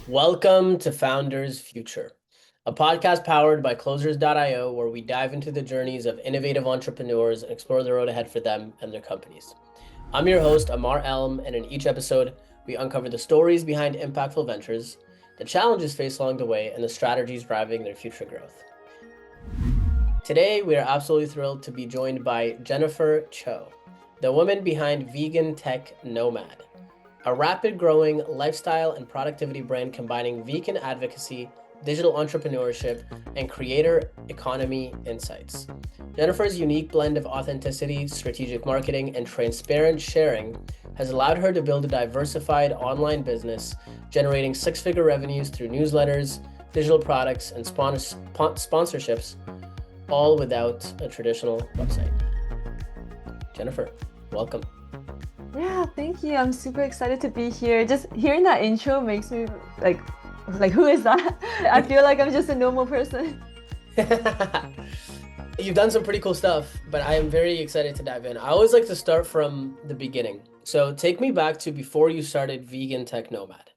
Welcome to Founders Future, a podcast powered by Closers.io, where we dive into the journeys of innovative entrepreneurs and explore the road ahead for them and their companies. I'm your host, Amar Elm, and in each episode, we uncover the stories behind impactful ventures, the challenges faced along the way, and the strategies driving their future growth. Today, we are absolutely thrilled to be joined by Jennifer Chou, the woman behind vegan tech Nomad, a rapid growing lifestyle and productivity brand combining vegan advocacy, digital entrepreneurship, and creator economy insights. Jennifer's unique blend of authenticity, strategic marketing, and transparent sharing has allowed her to build a diversified online business, generating six-figure revenues through newsletters, digital products, and sponsorships, all without a traditional website. Jennifer, welcome. Yeah, thank you. I'm super excited to be here. Just hearing that intro makes me like who is that? I feel like I'm just a normal person. You've done some pretty cool stuff, but I am very excited to dive in. I always like to start from the beginning. So take me back to before you started Vegan Tech Nomad.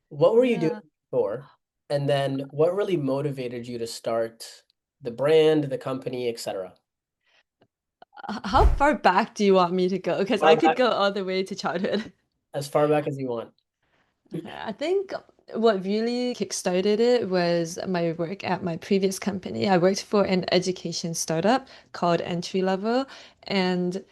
What were you doing Yeah. before? And then what really motivated you to start the brand, the company, etc.? How far back do you want me to go? Because I Far could back, go all the way to childhood. as far back as you want. Okay, I think what really kickstarted it was my work at my previous company. I worked for an education startup called Entry Level, and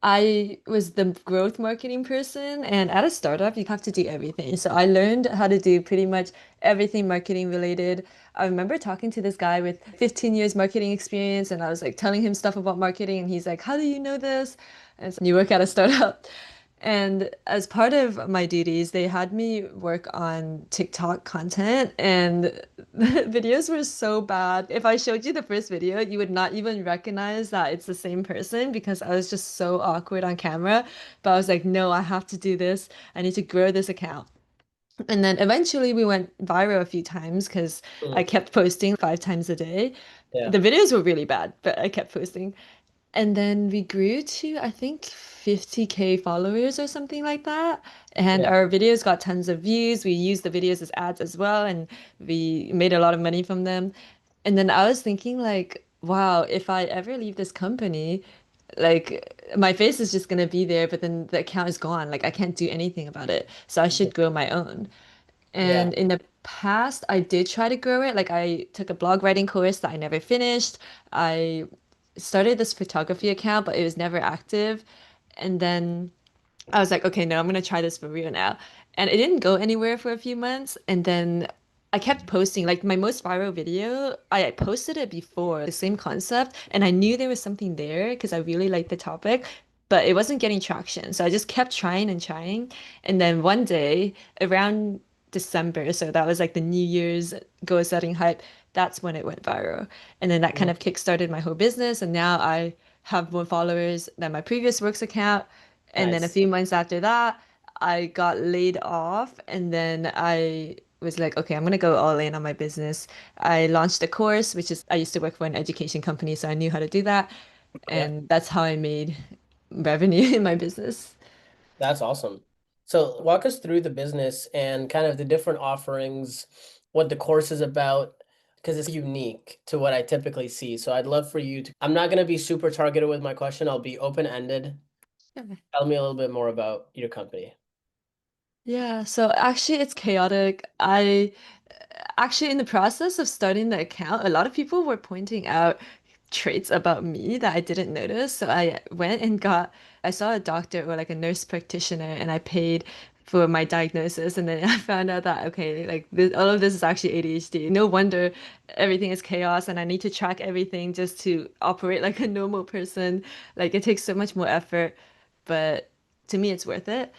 I was the growth marketing person, and at a startup, you have to do everything. So I learned how to do pretty much everything marketing related. I remember talking to this guy with 15 years marketing experience, and I was like telling him stuff about marketing, and he's like, "How do you know this?" And so you work at a startup. And as part of my duties, they had me work on TikTok content, and the videos were so bad. If I showed you the first video, you would not even recognize that it's the same person because I was just so awkward on camera. But I was like, no, I have to do this. I need to grow this account. And then eventually we went viral a few times because I Mm, kept posting 5 times a day. yeah, The videos were really bad, but I kept posting. And then we grew to, I think, 50K followers or something like that. And yeah, our videos got tons of views. We used the videos as ads as well, and we made a lot of money from them. And then I was thinking, like, wow, if I ever leave this company, like my face is just gonna be there, but then the account is gone. Like I can't do anything about it. So I should grow my own. yeah, And in the past, I did try to grow it. Like I took a blog writing course that I never finished. I started this photography account, but it was never active. And then I was like, okay, no, I'm gonna try this for real now. And it didn't go anywhere for a few months. And then I kept posting, like my most viral video, I posted it before, the same concept, and I knew there was something there because I really liked the topic, but it wasn't getting traction. So I just kept trying and trying. And then one day around December, so that was like the New Year's goal setting hype, that's when it went viral. And then that kind mm, of kickstarted my whole business. And now I have more followers than my previous works account. And then a nice. few months after that, I got laid off. And then I was like, okay, I'm gonna go all in on my business. I launched a course, which is I used to work for an education company, so I knew how to do that. Yeah. And that's how I made revenue in my business. That's awesome. So walk us through the business and kind of the different offerings, what the course is about, because it's unique to what I typically see. So I'd love for you to, I'm not going to be super targeted with my question. I'll be open-ended. Okay. Tell me a little bit more about your company. Yeah, so actually it's chaotic. I actually in the process of starting the account, a lot of people were pointing out traits about me that I didn't notice. So I went and I saw a doctor or like a nurse practitioner and I paid for my diagnosis. And then I found out that, okay, like all of this is actually ADHD. No wonder everything is chaos and I need to track everything just to operate like a normal person. Like it takes so much more effort, but to me, it's worth it.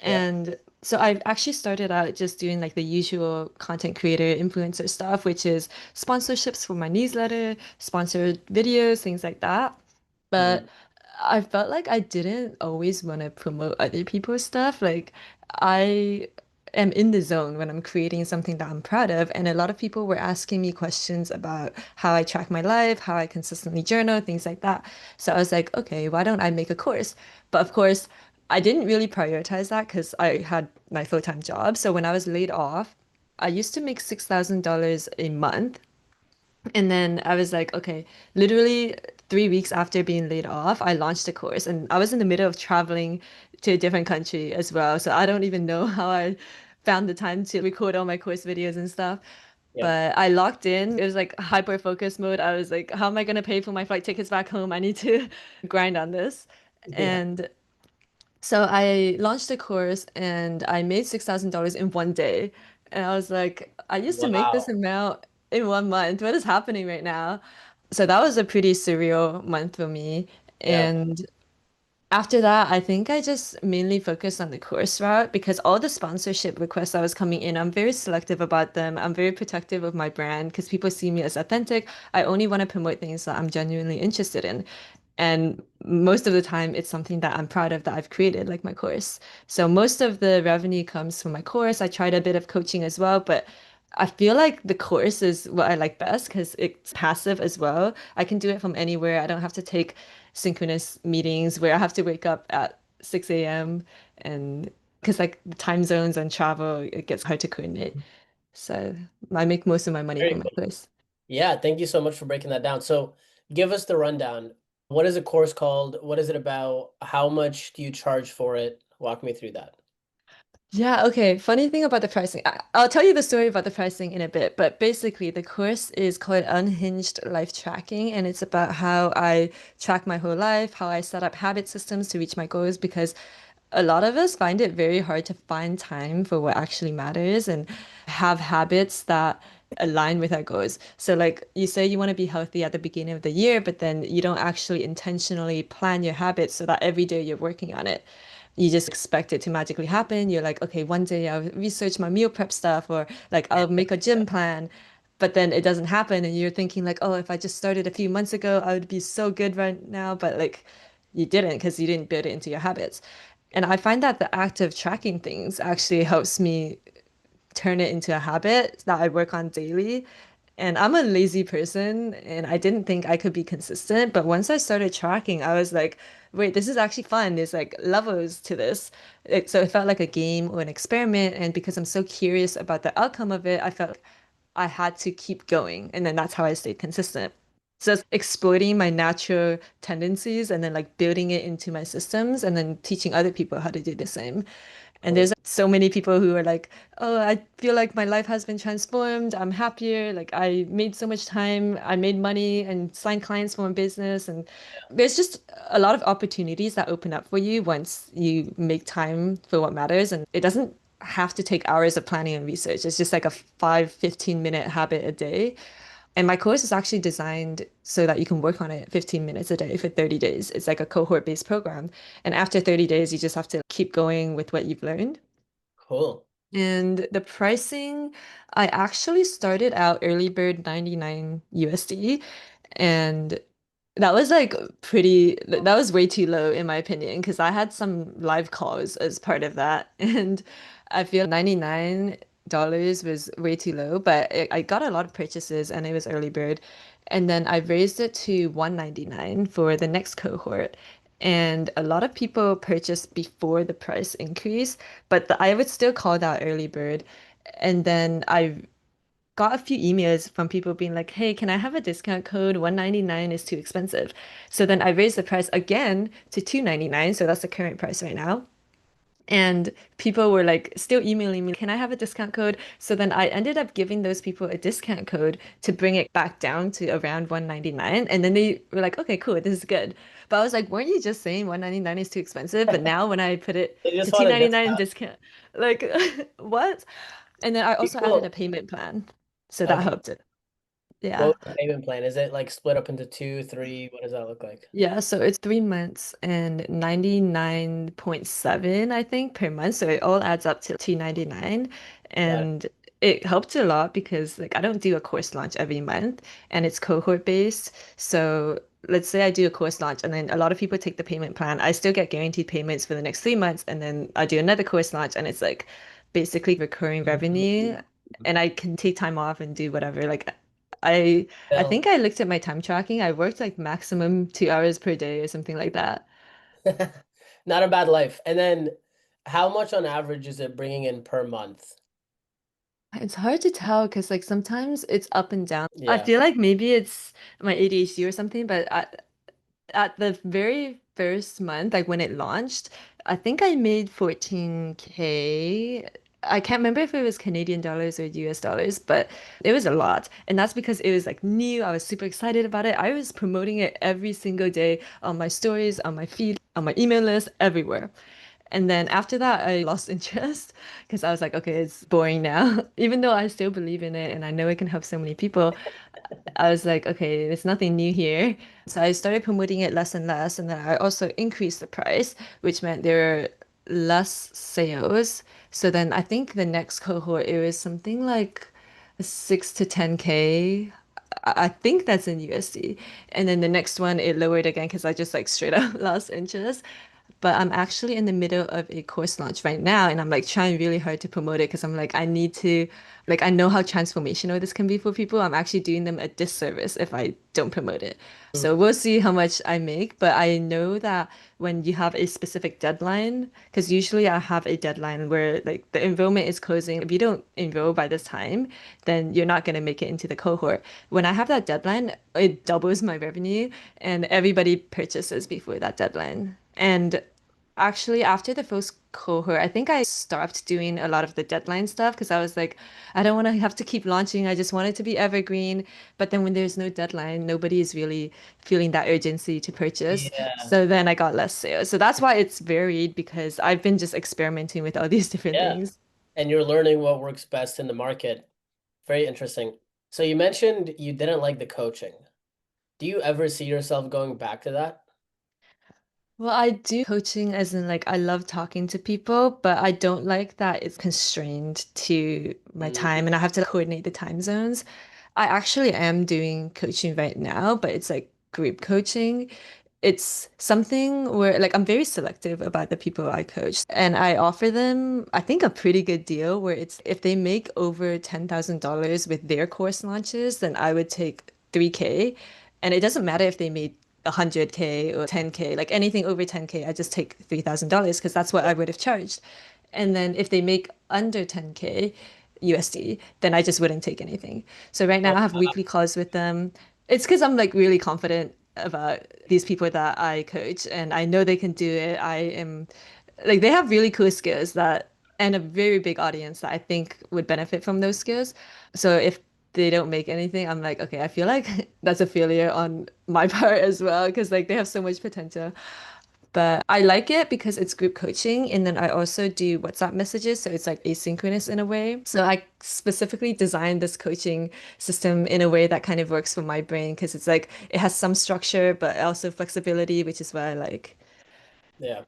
Yeah. And so I actually started out just doing like the usual content creator influencer stuff, which is sponsorships for my newsletter, sponsored videos, things like that. Mm, But I felt like I didn't always want to promote other people's stuff. Like I am in the zone when I'm creating something that I'm proud of. And a lot of people were asking me questions about how I track my life, how I consistently journal, things like that. So I was like, okay, why don't I make a course? But of course, I didn't really prioritize that because I had my full-time job. So when I was laid off, I used to make $6,000 a month. And then I was like, okay, literally 3 weeks after being laid off, I launched a course and I was in the middle of traveling to a different country as well. So I don't even know how I found the time to record all my course videos and stuff. Yep. But I locked in. It was like hyper focus mode. I was like, how am I gonna pay for my flight tickets back home? I need to grind on this. Yeah. And so I launched a course and I made $6,000 in 1 day. And I was like, I used to make this Wow. amount in 1 month. What is happening right now? So that was a pretty surreal month for me. Yeah. And after that, I think I just mainly focused on the course route because all the sponsorship requests that was coming in, I'm very selective about them. I'm very protective of my brand because people see me as authentic. I only want to promote things that I'm genuinely interested in. And most of the time, it's something that I'm proud of that I've created, like my course. So most of the revenue comes from my course. I tried a bit of coaching as well, but I feel like the course is what I like best because it's passive as well. I can do it from anywhere. I don't have to take synchronous meetings where I have to wake up at 6 a.m. and because like the time zones and travel, it gets hard to coordinate. So I make most of my money Very from my cool. course. Yeah, thank you so much for breaking that down. So give us the rundown. What is a course called? What is it about? How much do you charge for it? Walk me through that. Yeah, okay. Funny thing about the pricing. I'll tell you the story about the pricing in a bit, but basically the course is called Unhinged Life Tracking, and it's about how I track my whole life, how I set up habit systems to reach my goals, because a lot of us find it very hard to find time for what actually matters and have habits that align with our goals. So like you say you want to be healthy at the beginning of the year, but then you don't actually intentionally plan your habits so that every day you're working on it. You just expect it to magically happen. You're like, okay, one day I'll research my meal prep stuff or like I'll make a gym plan. But then it doesn't happen and you're thinking like, oh, if I just started a few months ago, I would be so good right now. But like you didn't because you didn't build it into your habits. And I find that the act of tracking things actually helps me turn it into a habit that I work on daily. And I'm a lazy person and I didn't think I could be consistent. But once I started tracking, I was like, wait, this is actually fun. There's like levels to this. So it felt like a game or an experiment. And because I'm so curious about the outcome of it, I felt like I had to keep going. And then that's how I stayed consistent. So it's exploiting my natural tendencies and then like building it into my systems and then teaching other people how to do the same. And Cool. there's so many people who are like, oh, I feel like my life has been transformed. I'm happier. Like I made so much time. I made money and signed clients for my business. And there's just a lot of opportunities that open up for you once you make time for what matters. And it doesn't have to take hours of planning and research. It's just like a 5, 15 minute habit a day. And my course is actually designed so that you can work on it 15 minutes a day for 30 days. It's like a cohort-based program. And after 30 days, you just have to keep going with what you've learned. Cool. And the pricing, I actually started out early bird 99 USD. And that was like that was way too low in my opinion, because I had some live calls as part of that. And I feel $99 was way too low, but I got a lot of purchases and it was early bird. And then I raised it to 199 for the next cohort. And a lot of people purchased before the price increase, but I would still call that early bird. And then I got a few emails from people being like, hey, can I have a discount code? 199 is too expensive. So then I raised the price again to 299. So that's the current price right now. And people were like still emailing me, can I have a discount code? So then I ended up giving those people a discount code to bring it back down to around 199. And then they were like, okay, cool, this is good. But I was like, weren't you just saying 199 is too expensive? But now when I put it They to just want a 299 discount. discount, like what? And then I Pretty also added a cool. payment plan. So that Okay. helped it. Yeah. What was the payment plan? Is it like split up into two, three? What does that look like? Yeah, so it's 3 months and 99.7, I think, per month. So it all adds up to 299. Got it. And it helped a lot because like I don't do a course launch every month and it's cohort based. So let's say I do a course launch and then a lot of people take the payment plan. I still get guaranteed payments for the next 3 months and then I do another course launch and it's like basically recurring revenue and I can take time off and do whatever. Like I I Well, think I looked at my time tracking. I worked like maximum 2 hours per day or something like that. not a bad life. And then how much on average is it bringing in per month? It's hard to tell because like sometimes it's up and down. I Yeah. feel like maybe it's my ADHD or something, but at the very first month, like when it launched, I think I made 14K. I can't remember if it was Canadian dollars or US dollars, but it was a lot. And that's because it was like new. I was super excited about it. I was promoting it every single day on my stories, on my feed, on my email list, everywhere. And then after that, I lost interest because I was like, okay, it's boring now. Even though I still believe in it and I know it can help so many people, I was like, okay, there's nothing new here. So I started promoting it less and less. And then I also increased the price, which meant there were less sales. So then I think the next cohort, it was something like 6 to 10K. I think that's in USD. And then the next one, it lowered again because I just like straight up lost interest. But I'm actually in the middle of a course launch right now, and I'm like trying really hard to promote it because I'm like, I need to, like, I know how transformational this can be for people. I'm actually doing them a disservice if I don't promote it. So we'll see how much I make, but I know that when you have a specific deadline, because usually I have a deadline where like the enrollment is closing. If you don't enroll by this time, then you're not going to make it into the cohort. When I have that deadline, it doubles my revenue and everybody purchases before that deadline. And actually, after the first cohort, I think I stopped doing a lot of the deadline stuff because I was like, I don't want to have to keep launching. I just want it to be evergreen. But then when there's no deadline, nobody is really feeling that urgency to purchase. Yeah. So then I got less sales. So that's why it's varied because I've been just experimenting with all these different Yeah. things. And you're learning what works best in the market. Very interesting. So you mentioned you didn't like the coaching. Do you ever see yourself going back to that? Well, I do coaching as in like I love talking to people, but I don't like that it's constrained to my Mm, time and I have to coordinate the time zones. I actually am doing coaching right now, but it's like group coaching. It's something where like I'm very selective about the people I coach and I offer them, I think, a pretty good deal where it's if they make over $10,000 with their course launches, then I would take 3K. And it doesn't matter if they made 100K or 10K, like anything over 10K, I just take $3,000 because that's what I would have charged. And then if they make under 10K USD, then I just wouldn't take anything. So right now oh, I have weekly calls with them. It's because I'm like really confident about these people that I coach and I know they can do it. I am like they have really cool skills that and a very big audience that I think would benefit from those skills. So if they don't make anything, I'm like, okay, I feel like that's a failure on my part as well because like they have so much potential. But I like it because it's group coaching. And then I also do WhatsApp messages. So it's like asynchronous in a way. So I specifically designed this coaching system in a way that kind of works for my brain because it's like it has some structure, but also flexibility, which is what I like. yeah,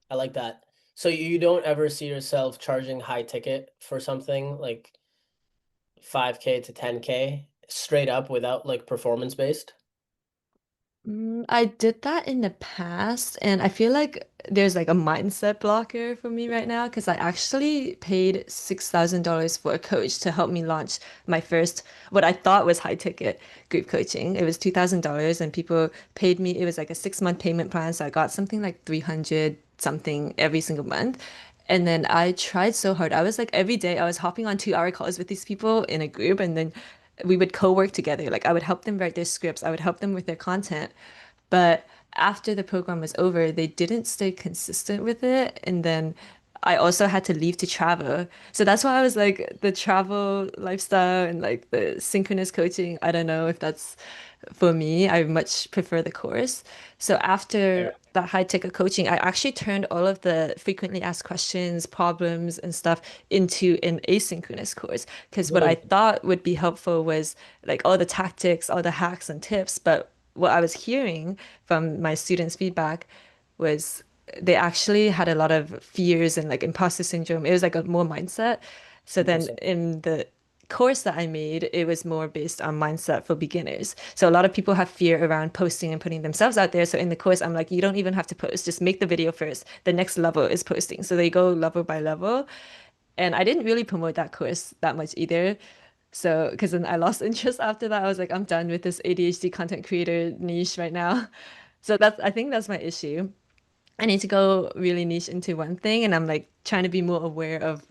I like that. So you don't ever see yourself charging high ticket for something like 5K to 10K straight up without like performance based? I did that in the past, and I feel like there's like a mindset blocker for me right now because I actually paid $6,000 for a coach to help me launch my first, what I thought was high ticket group coaching. It was $2,000, and people paid me, it was like a 6 month payment plan. So I got something like 300 something every single month. And then I tried so hard. I was like every day I was hopping on 2 hour calls with these people in a group, and then we would co-work together. Like I would help them write their scripts, I would help them with their content. But after the program was over, they didn't stay consistent with it. And then I also had to leave to travel. So that's why I was like the travel lifestyle and like the synchronous coaching. I don't know if that's for me. I much prefer the course. So after Fair. that high ticket coaching, I actually turned all of the frequently asked questions, problems, and stuff into an asynchronous course. Because what I Good. thought would be helpful was like all the tactics, all the hacks and tips. But what I was hearing from my students' feedback was they actually had a lot of fears and like imposter syndrome. It was like a more mindset. So then Interesting. in the course that I made, it was more based on mindset for beginners. So a lot of people have fear around posting and putting themselves out there. So in the course, I'm like, you don't even have to post, just make the video first. The next level is posting. So they go level by level. And I didn't really promote that course that much either. So, because then I lost interest after that. I was like, I'm done with this ADHD content creator niche right now. So I think that's my issue. I need to go really niche into one thing, and I'm like trying to be more aware of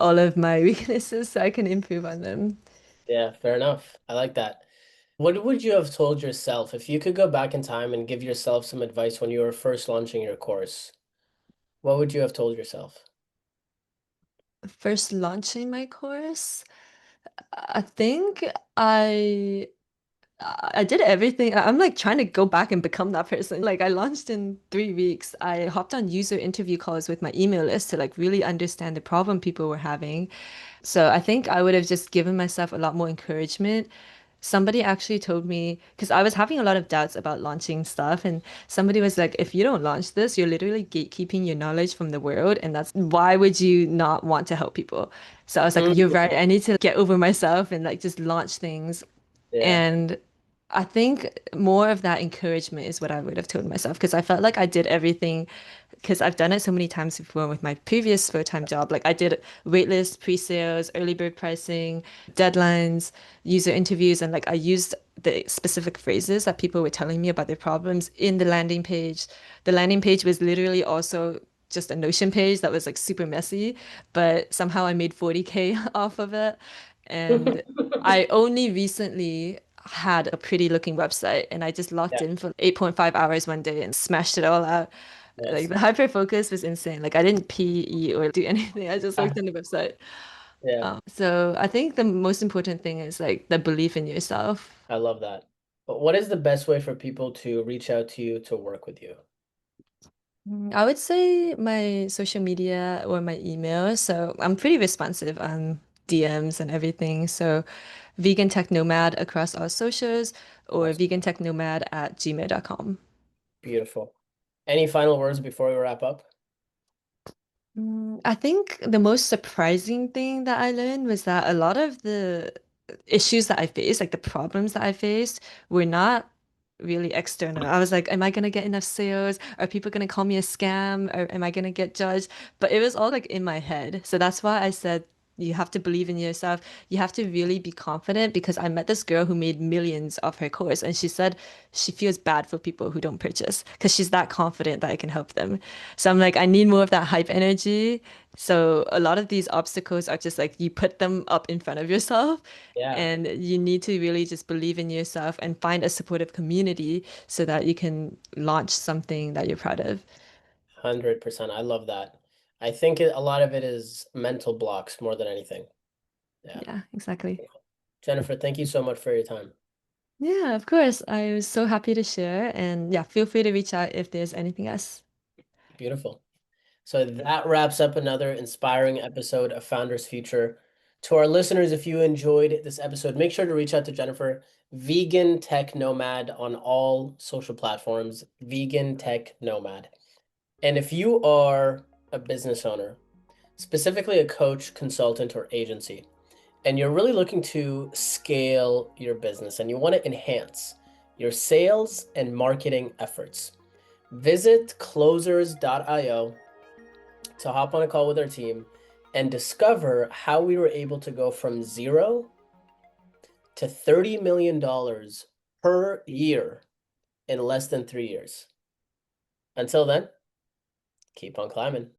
all of my weaknesses so I can improve on them. Yeah, fair enough. I like that. What would you have told yourself if you could go back in time and give yourself some advice when you were first launching your course? What would you have told yourself? First launching my course, I think I I did everything. I'm like trying to go back and become that person. Like I launched in 3 weeks. I hopped on user interview calls with my email list to like really understand the problem people were having. So I think I would have just given myself a lot more encouragement. Somebody actually told me, because I was having a lot of doubts about launching stuff, and somebody was like, if you don't launch this, you're literally gatekeeping your knowledge from the world, and that's why would you not want to help people? So I was like, Mm, you're right. I need to get over myself and like just launch things. yeah. And I think more of that encouragement is what I would have told myself because I felt like I did everything because I've done it so many times before with my previous full-time job. Like I did waitlist, pre-sales, early bird pricing, deadlines, user interviews, and like I used the specific phrases that people were telling me about their problems in the landing page. The landing page was literally also just a Notion page that was like super messy, but somehow I made 40K off of it. And I only recently had a pretty looking website and I just logged Yeah, in for 8.5 hours one day and smashed it all out. Like nice. the hyper focus was insane. Like I didn't PE or do anything. I just Ah, looked on the website. yeah, So I think the most important thing is like the belief in yourself. I love that. But what is the best way for people to reach out to you to work with you? I would say my social media or my email. So I'm pretty responsive on DMs and everything. So vegan tech nomad across all socials or Awesome. vegan tech nomad at gmail.com. Beautiful. Any final words before we wrap up? I think the most surprising thing that I learned was that a lot of the issues that I faced, like the problems that I faced, were not really external. I was like, am I gonna get enough sales? Are people gonna call me a scam? Or am I gonna get judged? But it was all like in my head. So that's why I said you have to believe in yourself. You have to really be confident because I met this girl who made millions off her course and she said she feels bad for people who don't purchase because she's that confident that I can help them. So I'm like, I need more of that hype energy. So a lot of these obstacles are just like you put them up in front of yourself Yeah, and you need to really just believe in yourself and find a supportive community so that you can launch something that you're proud of. 100%. I love that. I think a lot of it is mental blocks more than anything. Yeah. Yeah, exactly. Jennifer, thank you so much for your time. Yeah, of course. I was so happy to share. And yeah, feel free to reach out if there's anything else. Beautiful. So that wraps up another inspiring episode of Founders Future. To our listeners, if you enjoyed this episode, make sure to reach out to Jennifer, Vegan Tech Nomad on all social platforms, Vegan Tech Nomad. And if you are a business owner, specifically a coach, consultant, or agency, and you're really looking to scale your business and you want to enhance your sales and marketing efforts, visit closers.io to hop on a call with our team and discover how we were able to go from zero to $30 million per year in less than 3 years. Until then, keep on climbing.